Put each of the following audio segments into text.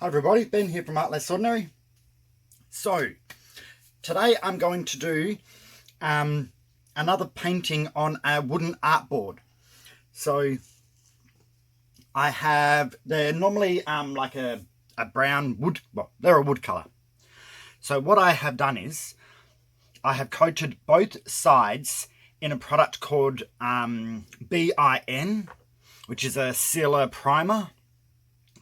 Hi everybody, Ben here from Art Less Ordinary. So, today I'm going to do another painting on a wooden artboard. So, they're normally like a brown wood, well, they're a wood colour. So what I have done is, I have coated both sides in a product called B.I.N, which is a sealer primer.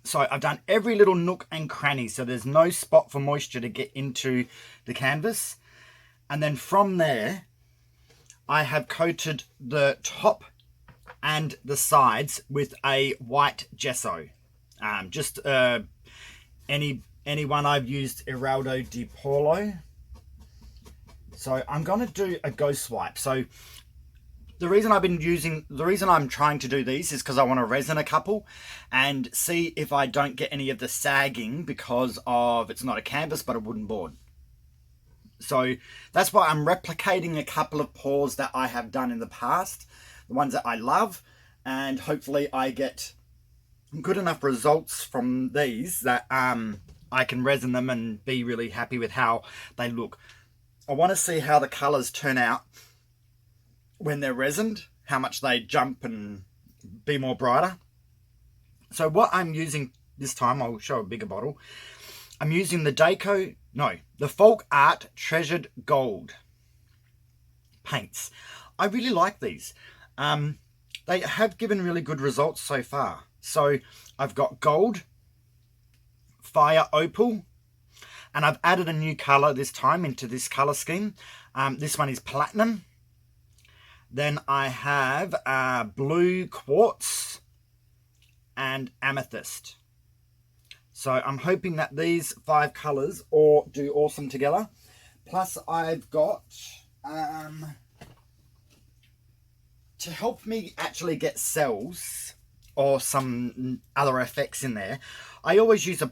So I've done every little nook and cranny, so there's no spot for moisture to get into the canvas. And then from there, I have coated the top and the sides with a white gesso. Just any one. I've used Eraldo di Polo. So I'm going to do a ghost wipe. So the reason I'm trying to do these is because I want to resin a couple and see if I don't get any of the sagging because of it's not a canvas but a wooden board. So that's why I'm replicating a couple of pours that I have done in the past, the ones that I love, and hopefully I get good enough results from these that I can resin them and be really happy with how they look. I want to see how the colors turn out when they're resined, how much they jump and be more brighter. So what I'm using this time, I'll show a bigger bottle. I'm using the folkart Treasured Gold paints. I really like these. They have given really good results so far. So I've got gold, fire opal, and I've added a new color this time into this color scheme. This one is platinum. Then I have blue quartz and amethyst. So I'm hoping that these 5 colours all do awesome together. Plus I've got, to help me actually get cells or some other effects in there, I always use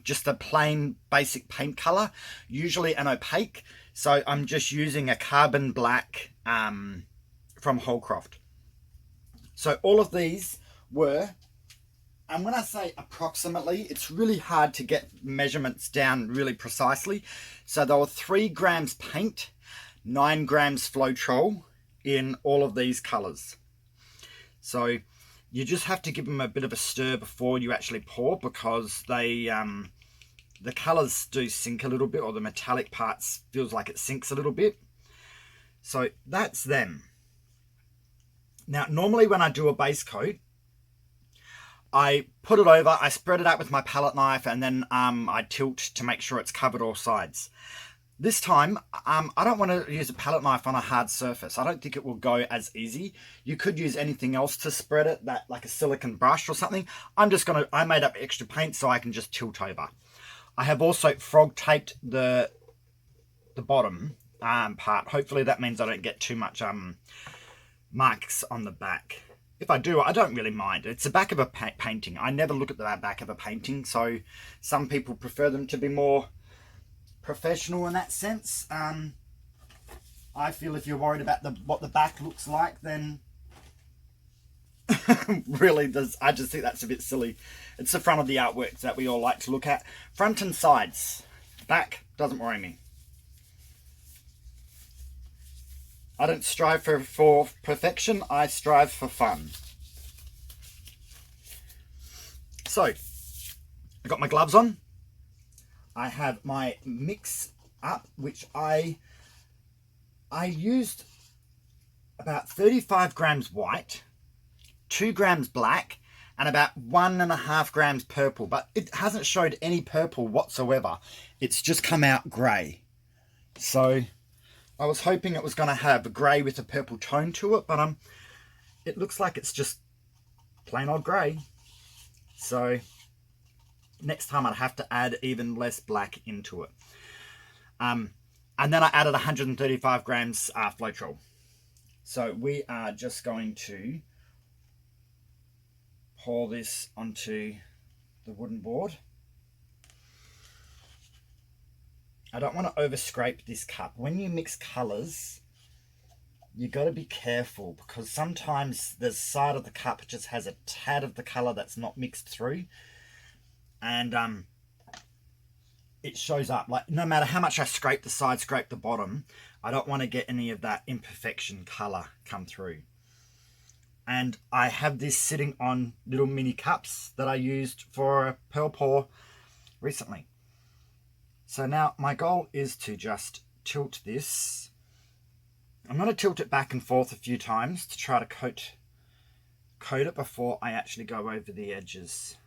just a plain basic paint colour, usually an opaque. So I'm just using a carbon black from Holcroft. So all of these were, and when I say approximately, it's really hard to get measurements down really precisely. So they were 3 grams paint, 9 grams floetrol in all of these colors. So you just have to give them a bit of a stir before you actually pour, because they the colors do sink a little bit, or the metallic parts feels like it sinks a little bit. So that's them. Now, normally when I do a base coat, I put it over, I spread it out with my palette knife, and then I tilt to make sure it's covered all sides. This time, I don't want to use a palette knife on a hard surface. I don't think it will go as easy. You could use anything else to spread it, like a silicone brush or something. I made up extra paint so I can just tilt over. I have also frog taped the bottom part. Hopefully that means I don't get too much marks on the back. If I do, I don't really mind. It's the back of a painting. I never look at the back of a painting, so some people prefer them to be more professional in that sense. I feel if you're worried about what the back looks like, then really I just think that's a bit silly. It's the front of the artworks that we all like to look at. Front and sides. Back doesn't worry me. I don't strive for perfection, I strive for fun. So, I got my gloves on. I have my mix up, which I used about 35 grams white, 2 grams black, and about 1.5 grams purple. But it hasn't showed any purple whatsoever. It's just come out grey. So I was hoping it was going to have a grey with a purple tone to it, but it looks like it's just plain old grey. So next time I'd have to add even less black into it. And then I added 135 grams floetrol. So we are just going to pour this onto the wooden board. I don't want to over scrape this cup. When you mix colours, you got to be careful, because sometimes the side of the cup just has a tad of the colour that's not mixed through. And it shows up. Like, no matter how much I scrape the side, scrape the bottom, I don't want to get any of that imperfection color come through. And I have this sitting on little mini cups that I used for a pearl pour recently. So now my goal is to just tilt this. I'm going to tilt it back and forth a few times to try to coat it before I actually go over the edges,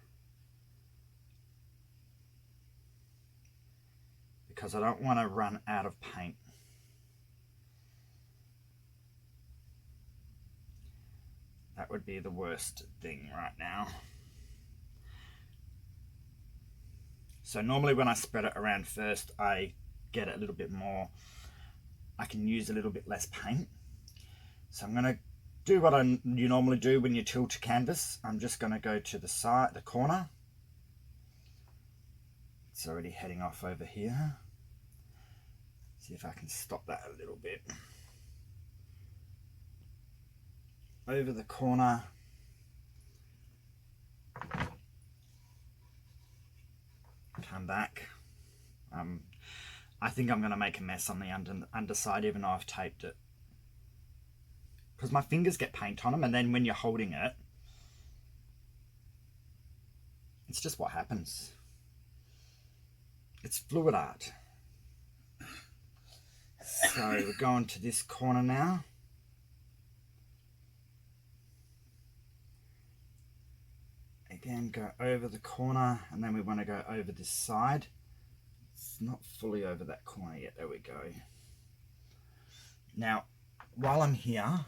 because I don't want to run out of paint. That would be the worst thing right now. So normally when I spread it around first, I get it a little bit more. I can use a little bit less paint. So I'm going to do what you normally do when you tilt a canvas. I'm just going to go to the side, the corner. It's already heading off over here. See if I can stop that a little bit. Over the corner. Come back. I think I'm going to make a mess on the underside, even though I've taped it, because my fingers get paint on them, and then when you're holding it, it's just what happens. It's fluid art. So we're going to this corner now. Again, go over the corner, and then we want to go over this side. It's not fully over that corner yet. There we go. Now, while I'm here,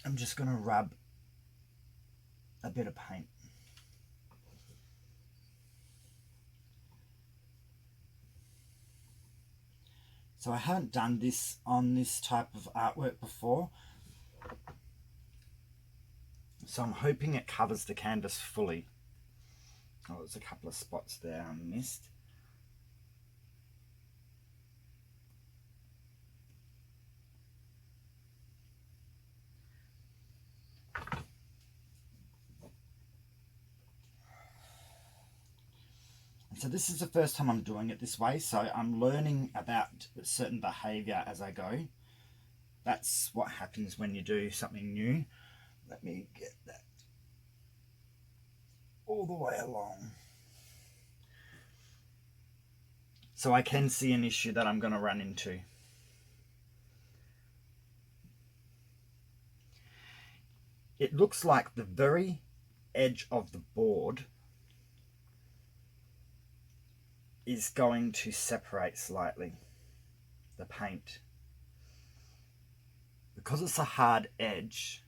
I'm just going to rub a bit of paint. So I haven't done this on this type of artwork before, so I'm hoping it covers the canvas fully. Oh, there's a couple of spots there I missed. So this is the first time I'm doing it this way, so I'm learning about certain behavior as I go. That's what happens when you do something new. Let me get that all the way along. So I can see an issue that I'm going to run into. It looks like the very edge of the board is going to separate slightly, the paint. Because it's a hard edge,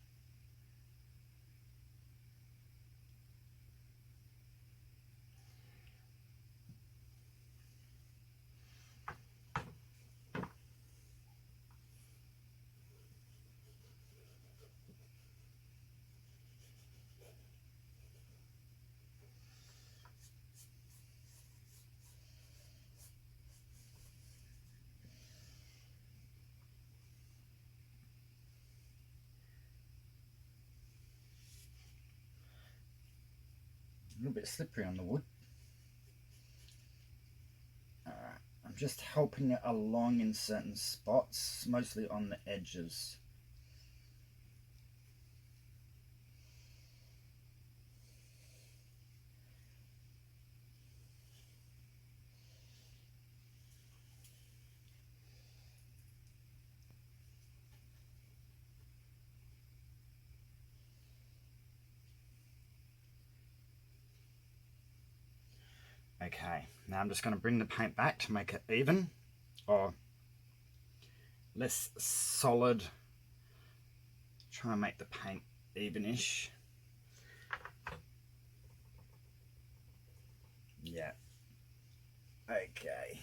a little bit slippery on the wood. Alright, I'm just helping it along in certain spots, mostly on the edges. Okay, now I'm just going to bring the paint back to make it even, or less solid. Try and make the paint evenish. Yeah. Okay.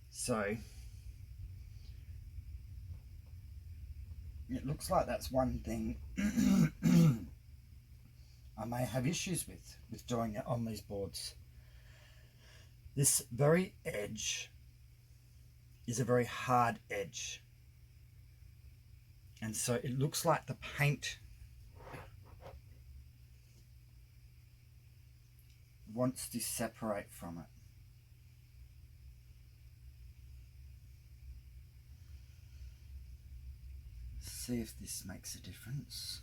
So it looks like that's one thing I may have issues with doing it on these boards. This very edge is a very hard edge, and so it looks like the paint wants to separate from it. See if this makes a difference.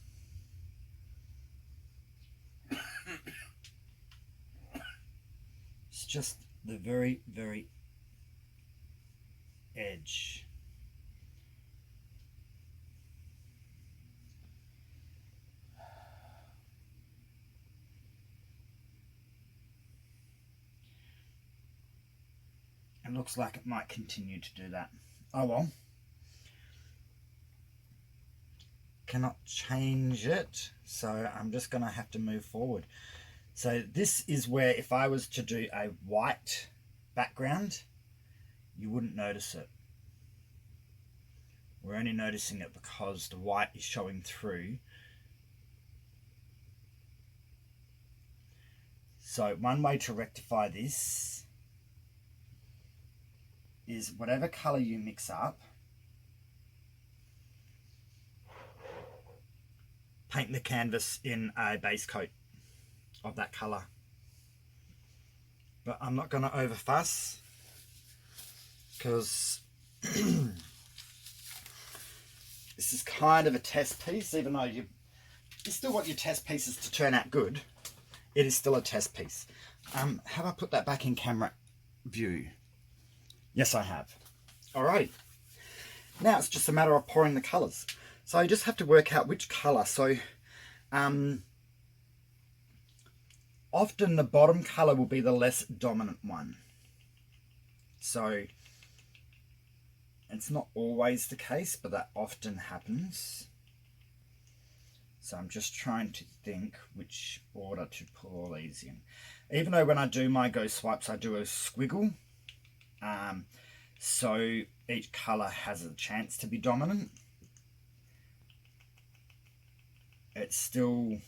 It's just the very, very edge. It looks like it might continue to do that. Oh well. Cannot change it, so I'm just going to have to move forward. So this is where if I was to do a white background, you wouldn't notice it. We're only noticing it because the white is showing through. So one way to rectify this is whatever color you mix up, paint the canvas in a base coat of that color. But I'm not going to over fuss, because this is kind of a test piece. Even though you still want your test pieces to turn out good, it is still a test piece. Have I put that back in camera view? Yes, I have. Alrighty. Now it's just a matter of pouring the colors. So you just have to work out which color. So often the bottom color will be the less dominant one. So it's not always the case, but that often happens. So I'm just trying to think which order to put all these in. Even though when I do my go swipes, I do a squiggle. So each color has a chance to be dominant. It's still,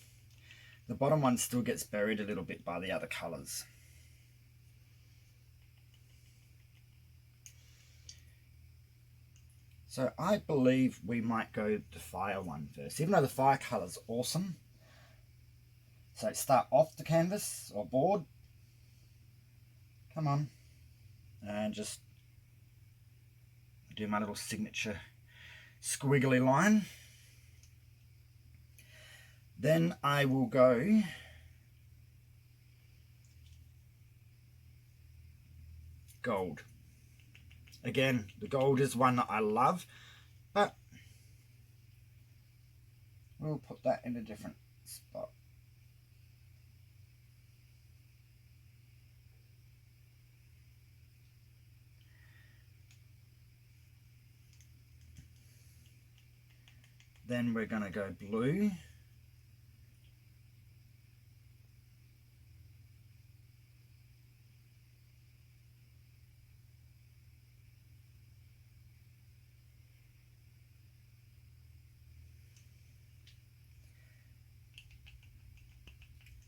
the bottom one still gets buried a little bit by the other colors. So I believe we might go the fire one first, even though the fire color's awesome. So start off the canvas or board. Come on. And just do my little signature squiggly line. Then I will go gold. Again, the gold is one that I love, but we'll put that in a different spot. Then we're going to go blue.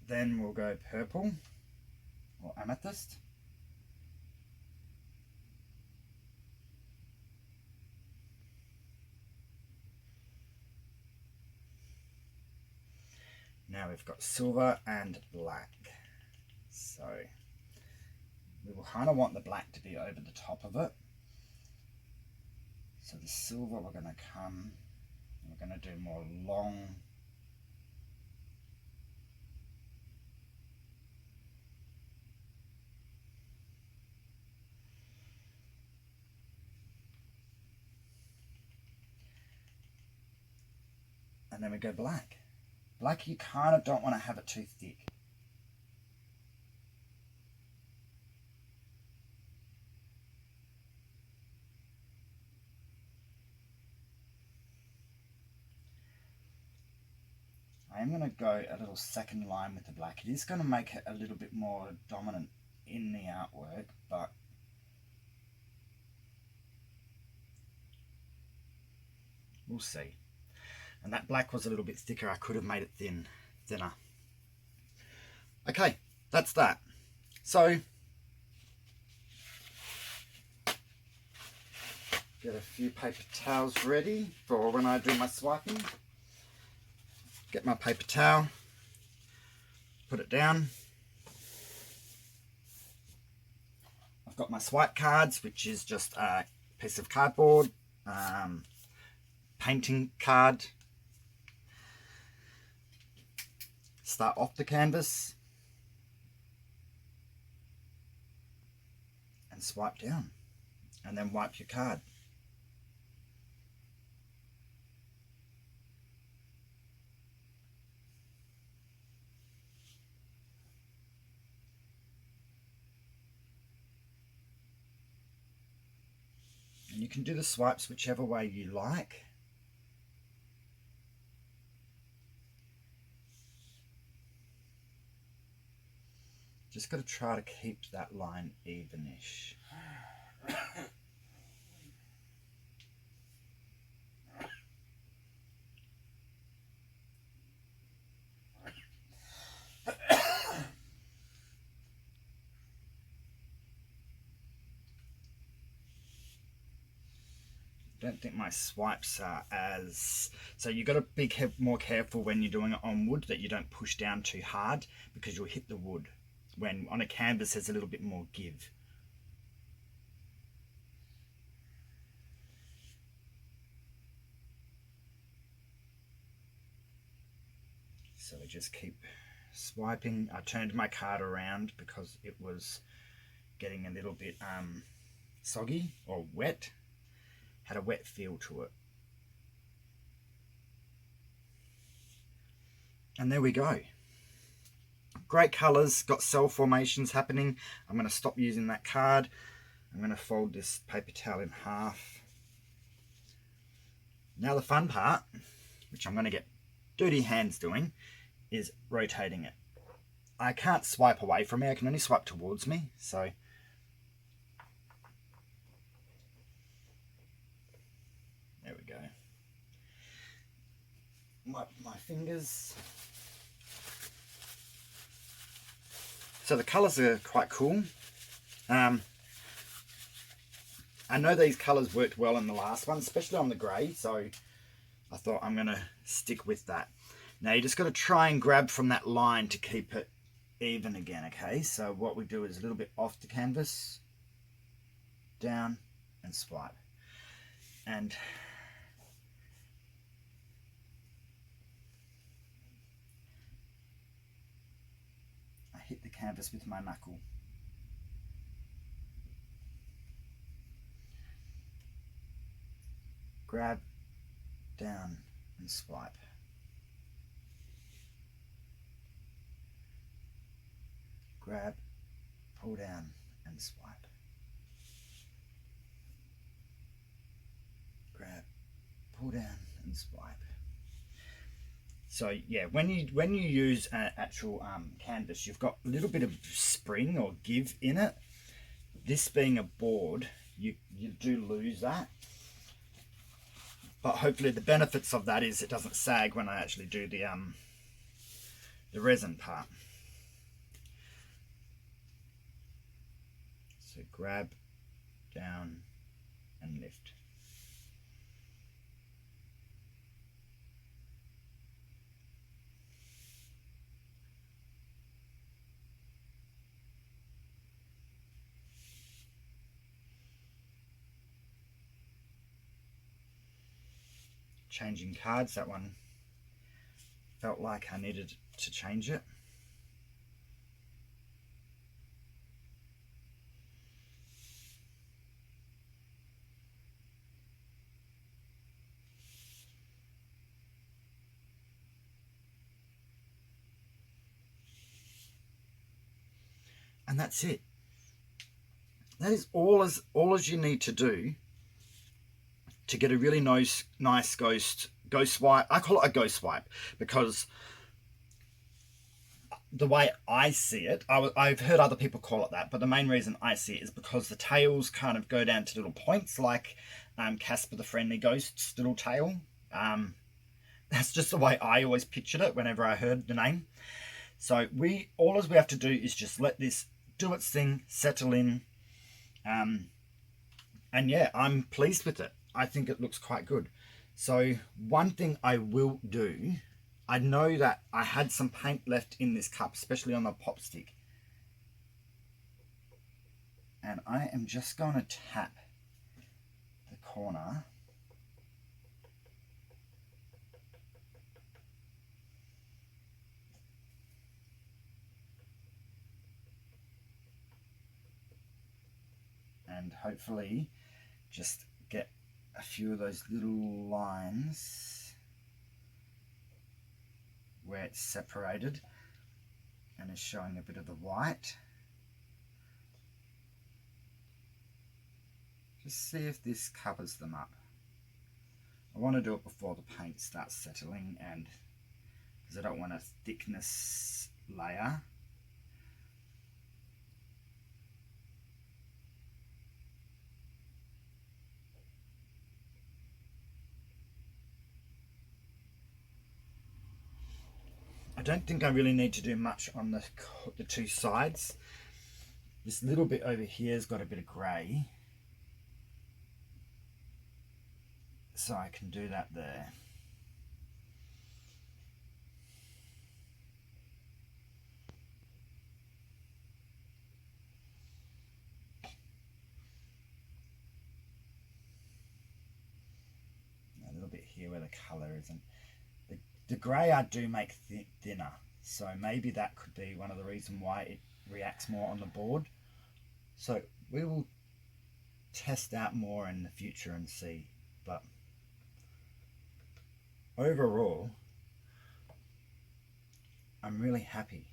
Then we'll go purple or amethyst. Now we've got silver and black. So we will kind of want the black to be over the top of it. So the silver, we're going to come, we're going to do more long. And then we go black. Black, you kind of don't want to have it too thick. I am going to go a little second line with the black. It is going to make it a little bit more dominant in the artwork, but we'll see. And that black was a little bit thicker. I could have made it thinner. Okay, that's that. So get a few paper towels ready for when I do my swiping. Get my paper towel, put it down, I've got my swipe cards, which is just a piece of cardboard, painting card. Start off the canvas and swipe down, and then wipe your card. And you can do the swipes whichever way you like. Just got to try to keep that line evenish. Don't think my swipes are as... So you've got to be more careful when you're doing it on wood that you don't push down too hard, because you'll hit the wood. When on a canvas there's a little bit more give. So we just keep swiping. I turned my card around because it was getting a little bit soggy or wet. Had a wet feel to it. And there we go. Great colours, got cell formations happening. I'm going to stop using that card. I'm going to fold this paper towel in half. Now the fun part, which I'm going to get dirty hands doing, is rotating it. I can't swipe away from me, I can only swipe towards me, so there we go. My fingers. So the colours are quite cool. I know these colours worked well in the last one, especially on the grey, so I thought I'm going to stick with that. Now you just got to try and grab from that line to keep it even again, okay? So what we do is a little bit off the canvas, down and swipe. And I hit the canvas with my knuckle. Grab, down and swipe. Grab, pull down and swipe. Grab, pull down and swipe. So yeah, when you use an actual canvas, you've got a little bit of spring or give in it. This being a board, you do lose that. But hopefully the benefits of that is it doesn't sag when I actually do the resin part. So grab, down and lift. Changing cards, that one felt like I needed to change it. And that's it. That is all as you need to do to get a really nice ghost swipe. I call it a ghost swipe because the way I see it, I've heard other people call it that, but the main reason I see it is because the tails kind of go down to little points, like Casper the Friendly Ghost's little tail. That's just the way I always pictured it whenever I heard the name. So all we have to do is just let this do its thing, settle in, and yeah, I'm pleased with it. I think it looks quite good. So one thing I will do, I know that I had some paint left in this cup, especially on the pop stick. And I am just going to tap the corner. And hopefully just get a few of those little lines where it's separated and is showing a bit of the white. Just see if this covers them up. I want to do it before the paint starts settling, and because I don't want a thickness layer. I don't think I really need to do much on the two sides. This little bit over here has got a bit of grey, so I can do that there. A little bit here where the colour isn't. The grey I do make thinner, so maybe that could be one of the reasons why it reacts more on the board. So we will test out more in the future and see, but overall I'm really happy.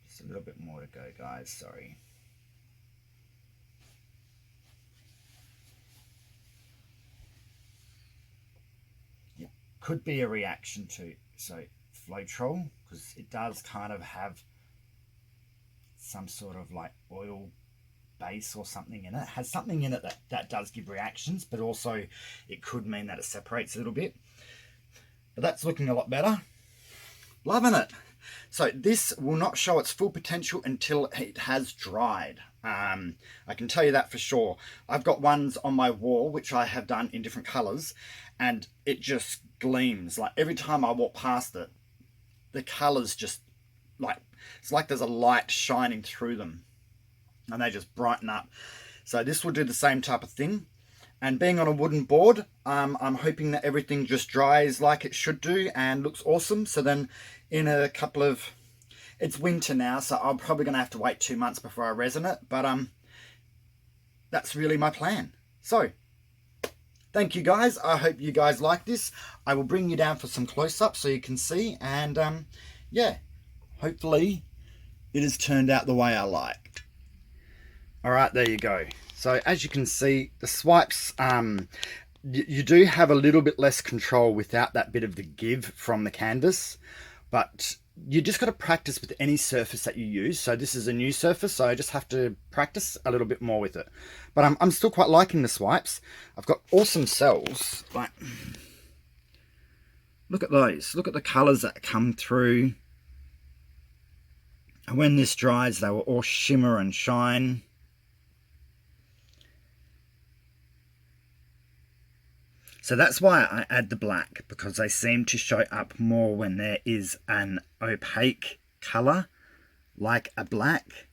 Just a little bit more to go, guys, sorry. It could be a reaction to floetrol, because it does kind of have some sort of like oil base or something in it. It has something in it that does give reactions, but also it could mean that it separates a little bit. But that's looking a lot better. Loving it. So this will not show its full potential until it has dried. I can tell you that for sure. I've got ones on my wall which I have done in different colours, and it just gleams. Like every time I walk past it, the colours just like, it's like there's a light shining through them and they just brighten up. So this will do the same type of thing. And being on a wooden board, I'm hoping that everything just dries like it should do and looks awesome. So then in a couple of, it's winter now, so I'm probably going to have to wait 2 months before I resin it. But that's really my plan. So thank you guys. I hope you guys like this. I will bring you down for some close-ups so you can see. And yeah, hopefully it has turned out the way I like. All right, there you go. So as you can see, the swipes, you do have a little bit less control without that bit of the give from the canvas, but you just got to practice with any surface that you use. So this is a new surface, so I just have to practice a little bit more with it. But I'm still quite liking the swipes. I've got awesome cells. Like, look at those. Look at the colors that come through. And when this dries, they will all shimmer and shine. So that's why I add the black, because they seem to show up more when there is an opaque colour, like a black.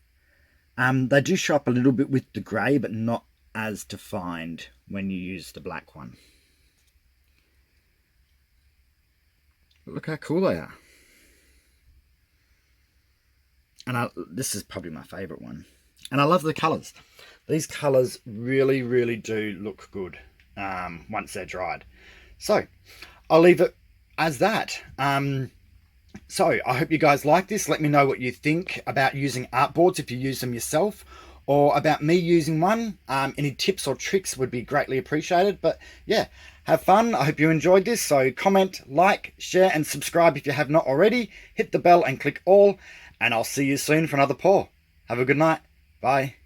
They do show up a little bit with the grey, but not as defined when you use the black one. But look how cool they are. And this is probably my favourite one. And I love the colours. These colours really, really do look good. Once they're dried. So I'll leave it as that. So I hope you guys like this. Let me know what you think about using artboards if you use them yourself, or about me using one. Any tips or tricks would be greatly appreciated. But yeah, have fun. I hope you enjoyed this. So comment, like, share and subscribe if you have not already. Hit the bell and click all, and I'll see you soon for another pour. Have a good night. Bye.